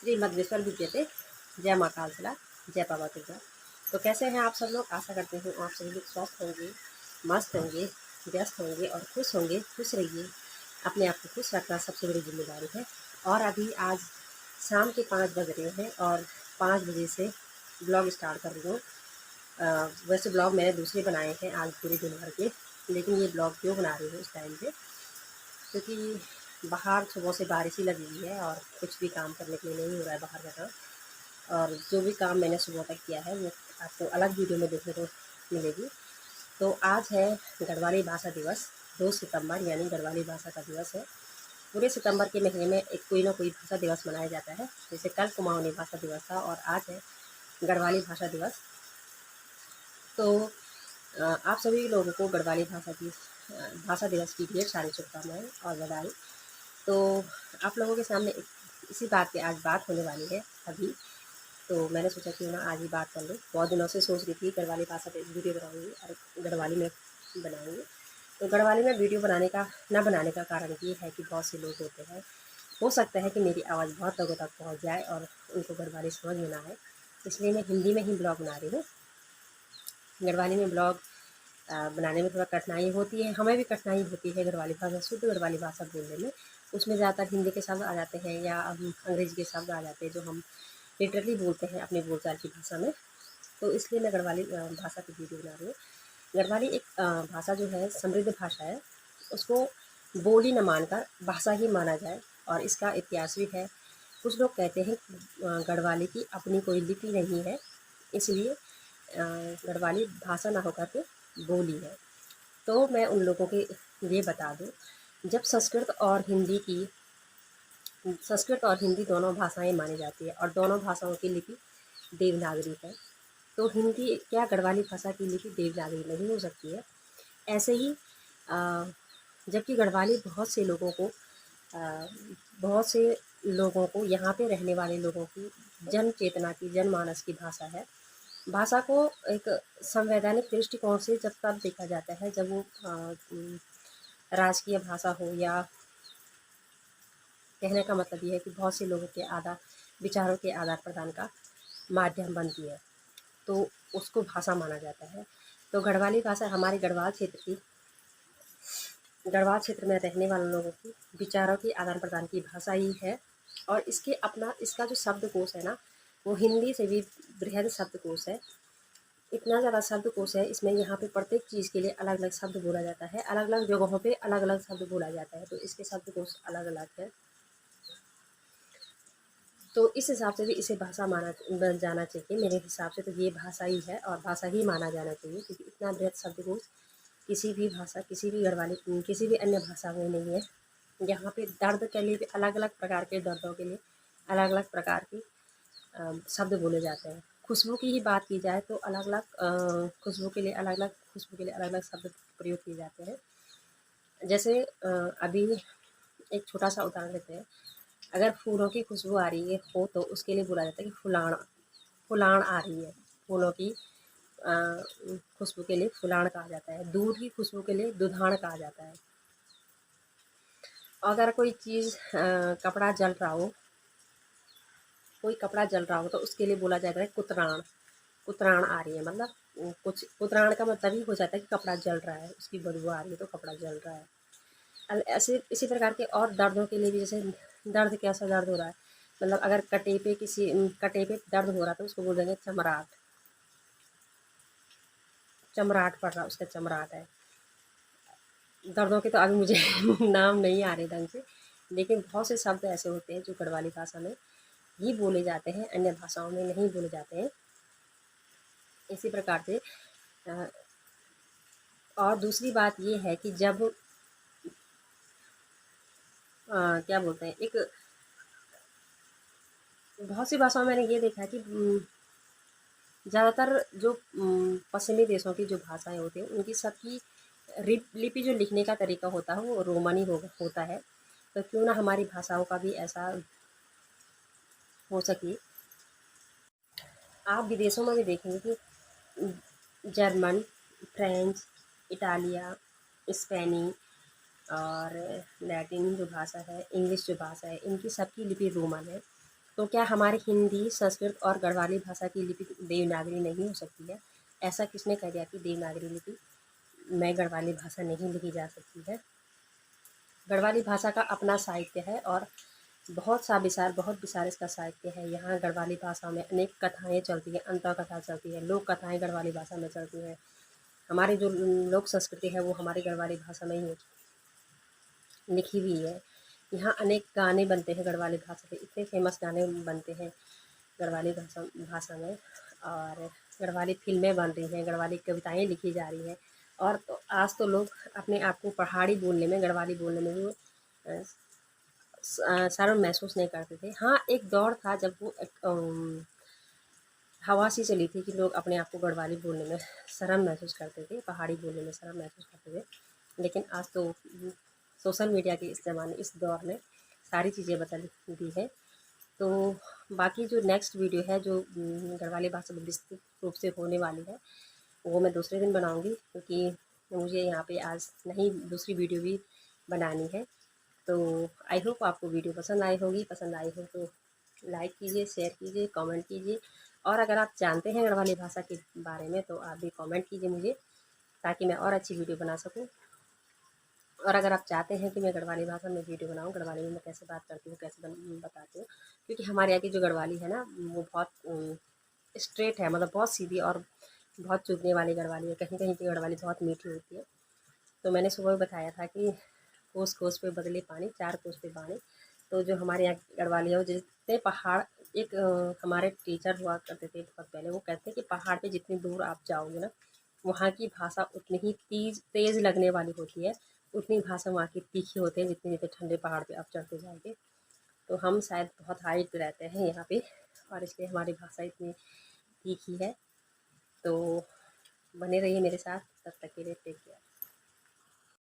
श्रीमद्वेश्वर विद्यते। जय माँ कालसला, जय बाबा दुर्गा। तो कैसे हैं आप सब लोग? आशा करती हूँ आप सभी लोग स्वस्थ होंगे, मस्त होंगे, व्यस्त होंगे और खुश होंगे। खुश रहिए, अपने आप को खुश रखना सबसे बड़ी जिम्मेदारी है। और अभी आज शाम के 5 बज रहे हैं और 5 बजे से ब्लॉग स्टार्ट कर रही हूँ। वैसे ब्लॉग मैंने दूसरे बनाए हैं आज पूरे दिन भर के, लेकिन ये ब्लॉग क्यों बना रही हूँ इस टाइम पे, क्योंकि बाहर सुबह से बारिश ही लगी हुई है और कुछ भी काम करने के लिए नहीं हो रहा है बाहर जाना। और जो भी काम मैंने सुबह तक किया है वो आपको अलग वीडियो में देखने को मिलेगी। तो आज है गढ़वाली भाषा दिवस, 2 सितंबर, यानी गढ़वाली भाषा का दिवस है। पूरे सितंबर के महीने में एक कोई ना कोई भाषा दिवस मनाया जाता है। जैसे कल कुमाऊनी भाषा दिवस था और आज है गढ़वाली भाषा दिवस। तो आप सभी लोगों को गढ़वाली भाषा दिवस की ढेर सारी शुभकामनाएं और बधाई। तो आप लोगों के सामने इसी बात पे आज बात होने वाली है अभी। तो मैंने सोचा क्यों ना आज ही बात कर लूँ। बहुत दिनों से सोच रही थी गढ़वाली भाषा पे वीडियो बनाऊँगी और गढ़वाली में बनाऊँगी। तो गढ़वाली में वीडियो बनाने का कारण ये है कि बहुत से लोग होते हैं, हो सकता है कि मेरी आवाज़ बहुत लोगों तक पहुँच जाए और उनको गढ़वाली समझ में ना आए, इसलिए मैं हिंदी में ही ब्लॉग बना रही हूँ। गढ़वाली में ब्लॉग बनाने में थोड़ा कठिनाई होती है, हमें भी कठिनाई होती है गढ़वाली भाषा, शुद्ध गढ़वाली भाषा बोलने में। उसमें ज़्यादातर हिंदी के शब्द आ जाते हैं या अंग्रेजी के शब्द आ जाते हैं जो हम लिटरली बोलते हैं अपनी बोलचाल की भाषा में। तो इसलिए मैं गढ़वाली भाषा की वीडियो बना रही हूँ। गढ़वाली एक भाषा जो है समृद्ध भाषा है, उसको बोली न मानकर भाषा ही माना जाए और इसका इतिहास भी है। कुछ लोग कहते हैं गढ़वाली की अपनी कोई लिपि नहीं है, इसलिए गढ़वाली भाषा ना होकर के बोली है। तो मैं उन लोगों के लिए बता दूं, जब संस्कृत और हिंदी दोनों भाषाएं मानी जाती है और दोनों भाषाओं की लिपि देवनागरी है, तो हिंदी क्या गढ़वाली भाषा की लिपि देवनागरी नहीं हो सकती है? ऐसे ही जबकि गढ़वाली बहुत से लोगों को, यहाँ पे रहने वाले लोगों की जन चेतना की, जनमानस की भाषा है। भाषा को एक संवैधानिक दृष्टिकोण से जब तब देखा जाता है जब वो राजकीय भाषा हो, या कहने का मतलब ये है कि बहुत से लोगों के विचारों के आदान प्रदान का माध्यम बनती है, तो उसको भाषा माना जाता है। तो गढ़वाली भाषा हमारे गढ़वाल क्षेत्र में रहने वाले लोगों की विचारों के आदान प्रदान की भाषा ही है। और इसका जो शब्दकोश है ना, वो हिंदी से भी बृहद शब्दकोश है। इतना ज़्यादा शब्दकोश है इसमें, यहाँ पे प्रत्येक चीज़ के लिए अलग अलग शब्द बोला जाता है, अलग अलग जगहों पे अलग अलग शब्द बोला जाता है, तो इसके शब्दकोश अलग अलग है। तो इस हिसाब से भी इसे भाषा माना जाना चाहिए। मेरे हिसाब से तो ये भाषा ही है और भाषा ही माना जाना चाहिए, क्योंकि इतना बृहद शब्दकोश किसी भी भाषा, किसी भी गढ़वाली, किसी भी अन्य भाषा में नहीं है। यहाँ पे दर्द के लिए भी अलग अलग प्रकार के दर्दों के लिए अलग अलग प्रकार के शब्द बोले जाते हैं। खुशबू की ही बात की जाए तो अलग अलग खुशबू के लिए अलग अलग शब्द प्रयोग किए जाते हैं। जैसे अभी एक छोटा सा उदाहरण लेते हैं। अगर फूलों की खुशबू आ रही है हो तो उसके लिए बोला जाता है कि फुलाण आ रही है। फूलों की खुशबू के लिए फुलाण कहा जाता है। दूध की खुशबू के लिए दुधाण कहा जाता है। अगर कोई चीज़ कपड़ा जल रहा हो, कोई कपड़ा जल रहा हो तो उसके लिए बोला जाता है कुतराण। कुतराण आ रही है, मतलब कुछ कुतराण का मतलब ही हो जाता है कि कपड़ा जल रहा है, उसकी बदबू आ रही है तो कपड़ा जल रहा है। ऐसे इसी प्रकार के और दर्दों के लिए भी, जैसे दर्द, कैसा दर्द हो रहा है, मतलब अगर कटे पे दर्द हो रहा है तो उसको बोल देंगे चमराट। चमराट पड़ रहा, उसका चमराट है। दर्दों के तो अभी मुझे नाम नहीं आ रहे ढंग से, लेकिन बहुत से शब्द ऐसे होते हैं जो गढ़वाली भाषा में ही बोले जाते हैं, अन्य भाषाओं में नहीं बोले जाते हैं। इसी प्रकार से और दूसरी बात ये है कि जब क्या बोलते हैं, एक बहुत सी भाषाओं में मैंने ये देखा है कि ज़्यादातर जो पश्चिमी देशों की जो भाषाएं होती हैं उनकी सबकी लिपि, जो लिखने का तरीका होता है वो रोमनी होता है। तो क्यों ना हमारी भाषाओं का भी ऐसा हो सके। आप विदेशों में भी देखेंगे कि जर्मन, फ्रेंच, इटालिया, स्पेनी और लैटिन जो भाषा है, इंग्लिश जो भाषा है, इनकी सबकी लिपि रोमन है। तो क्या हमारी हिंदी, संस्कृत और गढ़वाली भाषा की लिपि देवनागरी नहीं हो सकती है? ऐसा किसने कह दिया कि देवनागरी लिपि में गढ़वाली भाषा नहीं लिखी जा सकती है? गढ़वाली भाषा का अपना साहित्य है और बहुत विशाल इसका साहित्य है। यहाँ गढ़वाली भाषा में अनेक कथाएँ चलती हैं, अंतः कथा चलती है, लोक कथाएँ गढ़वाली भाषा में चलती हैं। हमारी जो लोक संस्कृति है वो हमारी गढ़वाली भाषा में ही लिखी हुई है। यहाँ अनेक गाने बनते हैं गढ़वाली भाषा पे, इतने फेमस गाने बनते हैं गढ़वाली भाषा में, और गढ़वाली फ़िल्में बन रही हैं, गढ़वाली कविताएँ लिखी जा रही हैं। और तो आज तो लोग अपने आप को पहाड़ी बोलने में, गढ़वाली बोलने में भी शर्म महसूस नहीं करते थे। हाँ, एक दौर था जब वो हवा सी चली थी कि लोग अपने आप को गढ़वाली बोलने में शर्म महसूस करते थे, पहाड़ी बोलने में शर्म महसूस करते थे। लेकिन आज तो सोशल मीडिया के इस ज़माने, इस दौर में सारी चीज़ें बदल दी है। तो बाकी जो नेक्स्ट वीडियो है जो गढ़वाली भाषा में विस्तृत रूप से होने वाली है, वो मैं दूसरे दिन बनाऊँगी, क्योंकि मुझे यहाँ पे आज नहीं दूसरी वीडियो भी बनानी है। तो आई होप आपको वीडियो पसंद आई होगी। पसंद आई हो तो लाइक कीजिए, शेयर कीजिए, कमेंट कीजिए, और अगर आप जानते हैं गढ़वाली भाषा के बारे में तो आप भी कमेंट कीजिए मुझे, ताकि मैं और अच्छी वीडियो बना सकूँ। और अगर आप चाहते हैं कि मैं गढ़वाली भाषा में वीडियो बनाऊँ, गढ़वाली में मैं कैसे बात करती हूँ, कैसे बताती हूँ, क्योंकि हमारे यहाँ की जो गढ़वाली है ना वो बहुत स्ट्रेट है, मतलब बहुत सीधी और बहुत चुभने वाली गढ़वाली है। कहीं कहीं की गढ़वाली बहुत मीठी होती है। तो मैंने सुबह बताया था कि कोस कोस पे बदले पानी, चार कोस पे बानी। तो जो हमारे यहाँ की गढ़वाली है वो जितने पहाड़, एक हमारे टीचर हुआ करते थे बहुत पहले, वो कहते हैं कि पहाड़ पे जितनी दूर आप जाओगे ना, वहाँ की भाषा उतनी ही तेज़ लगने वाली होती है, उतनी भाषा वहाँ की तीखी होती है जितने जितने ठंडे पहाड़ पे आप चढ़ते जाओगे। तो हम शायद बहुत हाइट पे रहते हैं यहाँ पे, और इसलिए हमारी भाषा इतनी तीखी है। तो बने रहिए मेरे साथ, तब तक के लिए टेक केयर।